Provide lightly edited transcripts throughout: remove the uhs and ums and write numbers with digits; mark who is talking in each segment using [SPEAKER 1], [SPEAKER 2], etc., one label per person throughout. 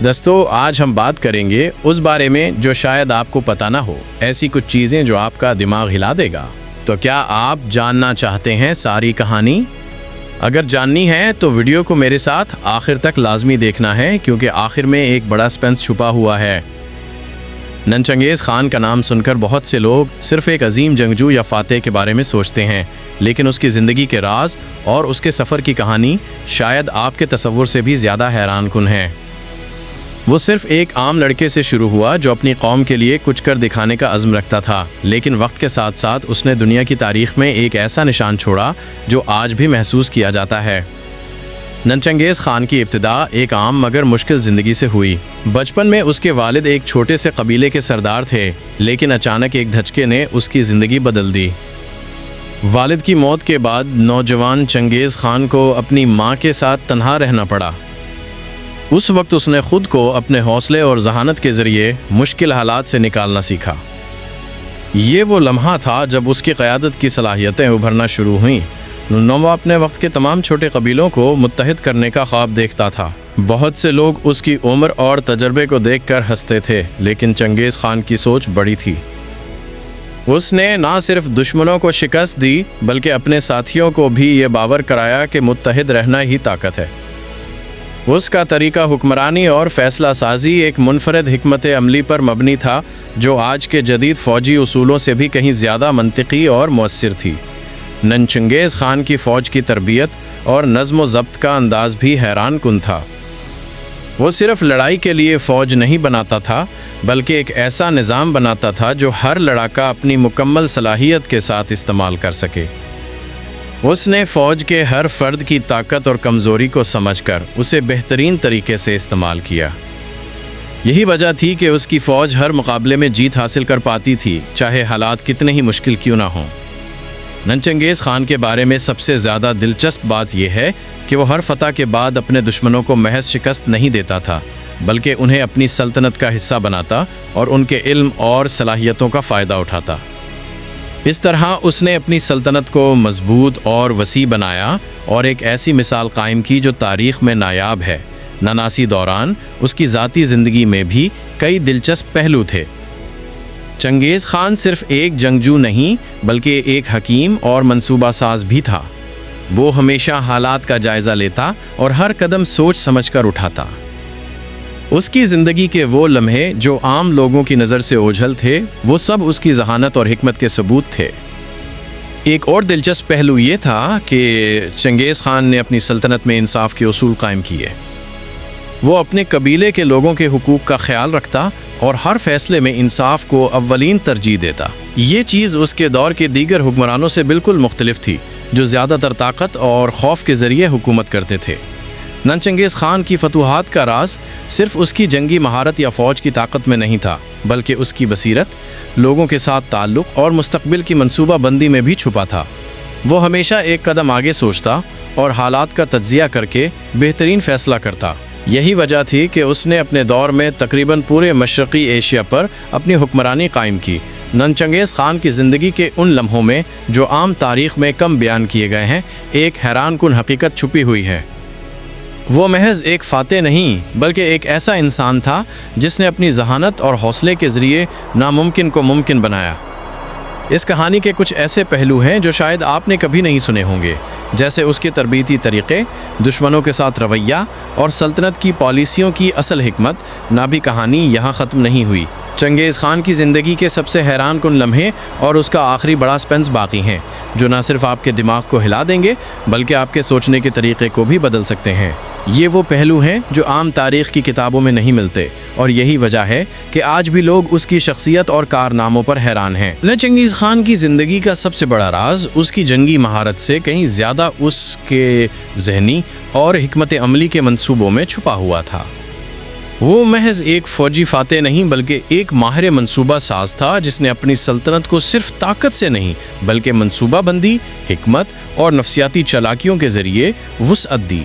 [SPEAKER 1] دوستو آج ہم بات کریں گے اس بارے میں جو شاید آپ کو پتہ نہ ہو، ایسی کچھ چیزیں جو آپ کا دماغ ہلا دے گا۔ تو کیا آپ جاننا چاہتے ہیں ساری کہانی؟ اگر جاننی ہے تو ویڈیو کو میرے ساتھ آخر تک لازمی دیکھنا ہے، کیونکہ آخر میں ایک بڑا سسپینس چھپا ہوا ہے۔ ننچنگیز خان کا نام سن کر بہت سے لوگ صرف ایک عظیم جنگجو یا فاتح کے بارے میں سوچتے ہیں، لیکن اس کی زندگی کے راز اور اس کے سفر کی کہانی شاید آپ کے تصور سے بھی زیادہ حیران کن ہے۔ وہ صرف ایک عام لڑکے سے شروع ہوا جو اپنی قوم کے لیے کچھ کر دکھانے کا عزم رکھتا تھا، لیکن وقت کے ساتھ ساتھ اس نے دنیا کی تاریخ میں ایک ایسا نشان چھوڑا جو آج بھی محسوس کیا جاتا ہے۔ ننچنگیز خان کی ابتدا ایک عام مگر مشکل زندگی سے ہوئی۔ بچپن میں اس کے والد ایک چھوٹے سے قبیلے کے سردار تھے، لیکن اچانک ایک دھچکے نے اس کی زندگی بدل دی۔ والد کی موت کے بعد نوجوان چنگیز خان کو اپنی ماں کے ساتھ تنہا رہنا پڑا۔ اس وقت اس نے خود کو اپنے حوصلے اور ذہانت کے ذریعے مشکل حالات سے نکالنا سیکھا۔ یہ وہ لمحہ تھا جب اس کی قیادت کی صلاحیتیں ابھرنا شروع ہوئیں۔ وہ اپنے وقت کے تمام چھوٹے قبیلوں کو متحد کرنے کا خواب دیکھتا تھا۔ بہت سے لوگ اس کی عمر اور تجربے کو دیکھ کر ہنستے تھے، لیکن چنگیز خان کی سوچ بڑی تھی۔ اس نے نہ صرف دشمنوں کو شکست دی بلکہ اپنے ساتھیوں کو بھی یہ باور کرایا کہ متحد رہنا ہی طاقت ہے۔ اس کا طریقہ حکمرانی اور فیصلہ سازی ایک منفرد حکمت عملی پر مبنی تھا، جو آج کے جدید فوجی اصولوں سے بھی کہیں زیادہ منطقی اور مؤثر تھی۔ ننچنگیز خان کی فوج کی تربیت اور نظم و ضبط کا انداز بھی حیران کن تھا۔ وہ صرف لڑائی کے لیے فوج نہیں بناتا تھا، بلکہ ایک ایسا نظام بناتا تھا جو ہر لڑاکا اپنی مکمل صلاحیت کے ساتھ استعمال کر سکے۔ اس نے فوج کے ہر فرد کی طاقت اور کمزوری کو سمجھ کر اسے بہترین طریقے سے استعمال کیا۔ یہی وجہ تھی کہ اس کی فوج ہر مقابلے میں جیت حاصل کر پاتی تھی، چاہے حالات کتنے ہی مشکل کیوں نہ ہوں۔ ننچنگیز خان کے بارے میں سب سے زیادہ دلچسپ بات یہ ہے کہ وہ ہر فتح کے بعد اپنے دشمنوں کو محض شکست نہیں دیتا تھا، بلکہ انہیں اپنی سلطنت کا حصہ بناتا اور ان کے علم اور صلاحیتوں کا فائدہ اٹھاتا۔ اس طرح اس نے اپنی سلطنت کو مضبوط اور وسیع بنایا اور ایک ایسی مثال قائم کی جو تاریخ میں نایاب ہے۔ نناسی دوران اس کی ذاتی زندگی میں بھی کئی دلچسپ پہلو تھے۔ چنگیز خان صرف ایک جنگجو نہیں بلکہ ایک حکیم اور منصوبہ ساز بھی تھا۔ وہ ہمیشہ حالات کا جائزہ لیتا اور ہر قدم سوچ سمجھ کر اٹھاتا۔ اس کی زندگی کے وہ لمحے جو عام لوگوں کی نظر سے اوجھل تھے، وہ سب اس کی ذہانت اور حکمت کے ثبوت تھے۔ ایک اور دلچسپ پہلو یہ تھا کہ چنگیز خان نے اپنی سلطنت میں انصاف کے اصول قائم کیے۔ وہ اپنے قبیلے کے لوگوں کے حقوق کا خیال رکھتا اور ہر فیصلے میں انصاف کو اولین ترجیح دیتا۔ یہ چیز اس کے دور کے دیگر حکمرانوں سے بالکل مختلف تھی، جو زیادہ تر طاقت اور خوف کے ذریعے حکومت کرتے تھے۔ ننچنگیز خان کی فتوحات کا راز صرف اس کی جنگی مہارت یا فوج کی طاقت میں نہیں تھا، بلکہ اس کی بصیرت، لوگوں کے ساتھ تعلق اور مستقبل کی منصوبہ بندی میں بھی چھپا تھا۔ وہ ہمیشہ ایک قدم آگے سوچتا اور حالات کا تجزیہ کر کے بہترین فیصلہ کرتا۔ یہی وجہ تھی کہ اس نے اپنے دور میں تقریباً پورے مشرقی ایشیا پر اپنی حکمرانی قائم کی۔ ننچنگیز خان کی زندگی کے ان لمحوں میں جو عام تاریخ میں کم بیان کیے گئے ہیں، ایک حیران کن حقیقت چھپی ہوئی ہے۔ وہ محض ایک فاتح نہیں بلکہ ایک ایسا انسان تھا جس نے اپنی ذہانت اور حوصلے کے ذریعے ناممکن کو ممکن بنایا۔ اس کہانی کے کچھ ایسے پہلو ہیں جو شاید آپ نے کبھی نہیں سنے ہوں گے، جیسے اس کے تربیتی طریقے، دشمنوں کے ساتھ رویہ اور سلطنت کی پالیسیوں کی اصل حکمت۔ نابی کہانی یہاں ختم نہیں ہوئی۔ چنگیز خان کی زندگی کے سب سے حیران کن لمحے اور اس کا آخری بڑا سسپینس باقی ہیں، جو نہ صرف آپ کے دماغ کو ہلا دیں گے بلکہ آپ کے سوچنے کے طریقے کو بھی بدل سکتے ہیں۔ یہ وہ پہلو ہیں جو عام تاریخ کی کتابوں میں نہیں ملتے، اور یہی وجہ ہے کہ آج بھی لوگ اس کی شخصیت اور کارناموں پر حیران ہیں۔ ننچنگیز خان کی زندگی کا سب سے بڑا راز اس کی جنگی مہارت سے کہیں زیادہ اس کے ذہنی اور حکمت عملی کے منصوبوں میں چھپا ہوا تھا۔ وہ محض ایک فوجی فاتح نہیں بلکہ ایک ماہر منصوبہ ساز تھا، جس نے اپنی سلطنت کو صرف طاقت سے نہیں بلکہ منصوبہ بندی، حکمت اور نفسیاتی چالاکیوں کے ذریعے وسعت دی۔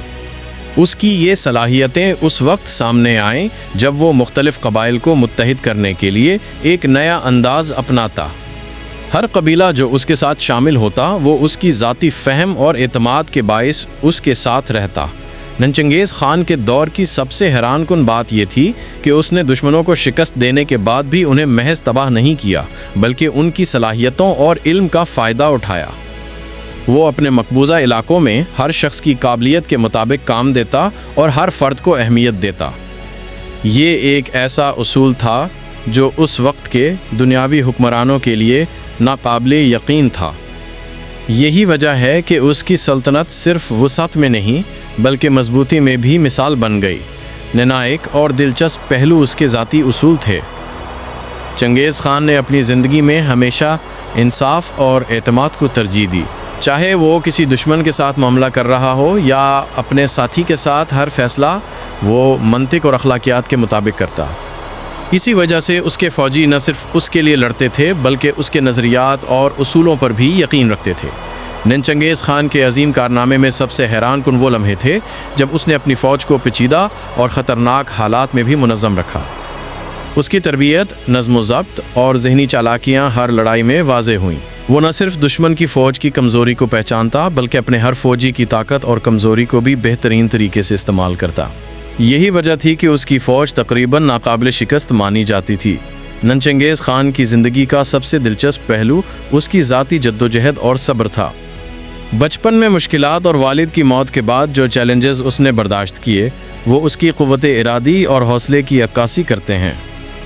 [SPEAKER 1] اس کی یہ صلاحیتیں اس وقت سامنے آئیں جب وہ مختلف قبائل کو متحد کرنے کے لیے ایک نیا انداز اپناتا۔ ہر قبیلہ جو اس کے ساتھ شامل ہوتا وہ اس کی ذاتی فہم اور اعتماد کے باعث اس کے ساتھ رہتا۔ ننچنگیز خان کے دور کی سب سے حیران کن بات یہ تھی کہ اس نے دشمنوں کو شکست دینے کے بعد بھی انہیں محض تباہ نہیں کیا بلکہ ان کی صلاحیتوں اور علم کا فائدہ اٹھایا۔ وہ اپنے مقبوضہ علاقوں میں ہر شخص کی قابلیت کے مطابق کام دیتا اور ہر فرد کو اہمیت دیتا۔ یہ ایک ایسا اصول تھا جو اس وقت کے دنیاوی حکمرانوں کے لیے ناقابل یقین تھا۔ یہی وجہ ہے کہ اس کی سلطنت صرف وسعت میں نہیں بلکہ مضبوطی میں بھی مثال بن گئی۔ ننائک اور دلچسپ پہلو اس کے ذاتی اصول تھے۔ چنگیز خان نے اپنی زندگی میں ہمیشہ انصاف اور اعتماد کو ترجیح دی، چاہے وہ کسی دشمن کے ساتھ معاملہ کر رہا ہو یا اپنے ساتھی کے ساتھ ہر فیصلہ وہ منطق اور اخلاقیات کے مطابق کرتا۔ اسی وجہ سے اس کے فوجی نہ صرف اس کے لیے لڑتے تھے بلکہ اس کے نظریات اور اصولوں پر بھی یقین رکھتے تھے۔ ننچنگیز خان کے عظیم کارنامے میں سب سے حیران کن وہ لمحے تھے جب اس نے اپنی فوج کو پیچیدہ اور خطرناک حالات میں بھی منظم رکھا۔ اس کی تربیت، نظم و ضبط اور ذہنی چالاکیاں ہر لڑائی میں واضح ہوئیں۔ وہ نہ صرف دشمن کی فوج کی کمزوری کو پہچانتا بلکہ اپنے ہر فوجی کی طاقت اور کمزوری کو بھی بہترین طریقے سے استعمال کرتا۔ یہی وجہ تھی کہ اس کی فوج تقریباً ناقابل شکست مانی جاتی تھی۔ ننچنگیز خان کی زندگی کا سب سے دلچسپ پہلو اس کی ذاتی جدوجہد اور صبر تھا۔ بچپن میں مشکلات اور والد کی موت کے بعد جو چیلنجز اس نے برداشت کیے وہ اس کی قوت ارادی اور حوصلے کی عکاسی کرتے ہیں۔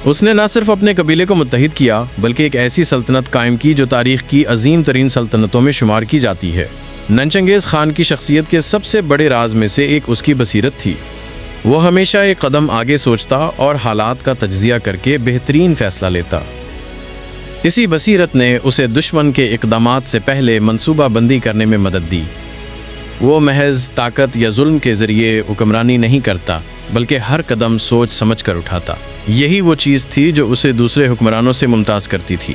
[SPEAKER 1] اس نے نہ صرف اپنے قبیلے کو متحد کیا بلکہ ایک ایسی سلطنت قائم کی جو تاریخ کی عظیم ترین سلطنتوں میں شمار کی جاتی ہے۔ ننچنگیز خان کی شخصیت کے سب سے بڑے راز میں سے ایک اس کی بصیرت تھی۔ وہ ہمیشہ ایک قدم آگے سوچتا اور حالات کا تجزیہ کر کے بہترین فیصلہ لیتا۔ اسی بصیرت نے اسے دشمن کے اقدامات سے پہلے منصوبہ بندی کرنے میں مدد دی۔ وہ محض طاقت یا ظلم کے ذریعے حکمرانی نہیں کرتا بلکہ ہر قدم سوچ سمجھ کر اٹھاتا۔ یہی وہ چیز تھی جو اسے دوسرے حکمرانوں سے ممتاز کرتی تھی۔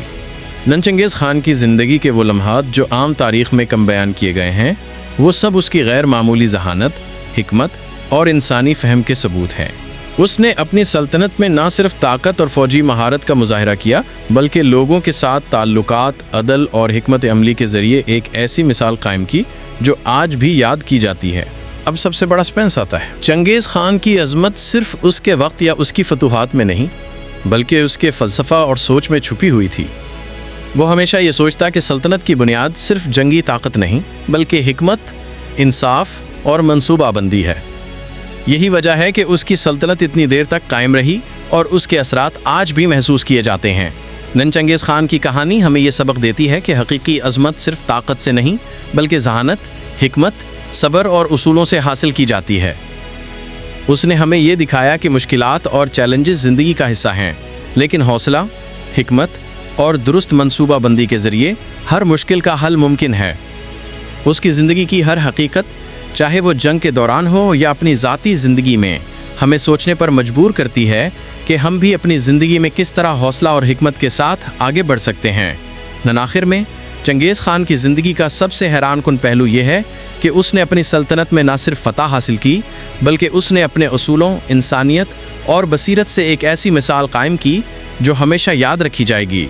[SPEAKER 1] ننچنگیز خان کی زندگی کے وہ لمحات جو عام تاریخ میں کم بیان کیے گئے ہیں وہ سب اس کی غیر معمولی ذہانت، حکمت اور انسانی فہم کے ثبوت ہیں۔ اس نے اپنی سلطنت میں نہ صرف طاقت اور فوجی مہارت کا مظاہرہ کیا بلکہ لوگوں کے ساتھ تعلقات، عدل اور حکمت عملی کے ذریعے ایک ایسی مثال قائم کی جو آج بھی یاد کی جاتی ہے۔ اب سب سے بڑا سسپینس آتا ہے۔ چنگیز خان کی عظمت صرف اس کے وقت یا اس کی فتوحات میں نہیں بلکہ اس کے فلسفہ اور سوچ میں چھپی ہوئی تھی۔ وہ ہمیشہ یہ سوچتا کہ سلطنت کی بنیاد صرف جنگی طاقت نہیں بلکہ حکمت، انصاف اور منصوبہ بندی ہے۔ یہی وجہ ہے کہ اس کی سلطنت اتنی دیر تک قائم رہی اور اس کے اثرات آج بھی محسوس کیے جاتے ہیں۔ ننچنگیز خان کی کہانی ہمیں یہ سبق دیتی ہے کہ حقیقی عظمت صرف طاقت سے نہیں بلکہ ذہانت، حکمت، صبر اور اصولوں سے حاصل کی جاتی ہے۔ اس نے ہمیں یہ دکھایا کہ مشکلات اور چیلنجز زندگی کا حصہ ہیں لیکن حوصلہ، حکمت اور درست منصوبہ بندی کے ذریعے ہر مشکل کا حل ممکن ہے۔ اس کی زندگی کی ہر حقیقت، چاہے وہ جنگ کے دوران ہو یا اپنی ذاتی زندگی میں، ہمیں سوچنے پر مجبور کرتی ہے کہ ہم بھی اپنی زندگی میں کس طرح حوصلہ اور حکمت کے ساتھ آگے بڑھ سکتے ہیں۔ آخر میں چنگیز خان کی زندگی کا سب سے حیران کن پہلو یہ ہے کہ اس نے اپنی سلطنت میں نہ صرف فتح حاصل کی بلکہ اس نے اپنے اصولوں، انسانیت اور بصیرت سے ایک ایسی مثال قائم کی جو ہمیشہ یاد رکھی جائے گی۔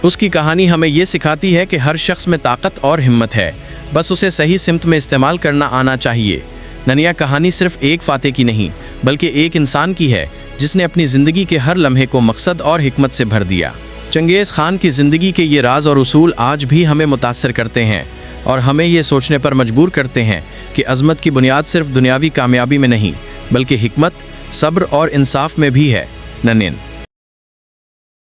[SPEAKER 1] اس کی کہانی ہمیں یہ سکھاتی ہے کہ ہر شخص میں طاقت اور ہمت ہے، بس اسے صحیح سمت میں استعمال کرنا آنا چاہیے۔ ننیا کہانی صرف ایک فاتح کی نہیں بلکہ ایک انسان کی ہے جس نے اپنی زندگی کے ہر لمحے کو مقصد اور حکمت سے بھر دیا۔ چنگیز خان کی زندگی کے یہ راز اور اصول آج بھی ہمیں متاثر کرتے ہیں اور ہمیں یہ سوچنے پر مجبور کرتے ہیں کہ عظمت کی بنیاد صرف دنیاوی کامیابی میں نہیں بلکہ حکمت، صبر اور انصاف میں بھی ہے۔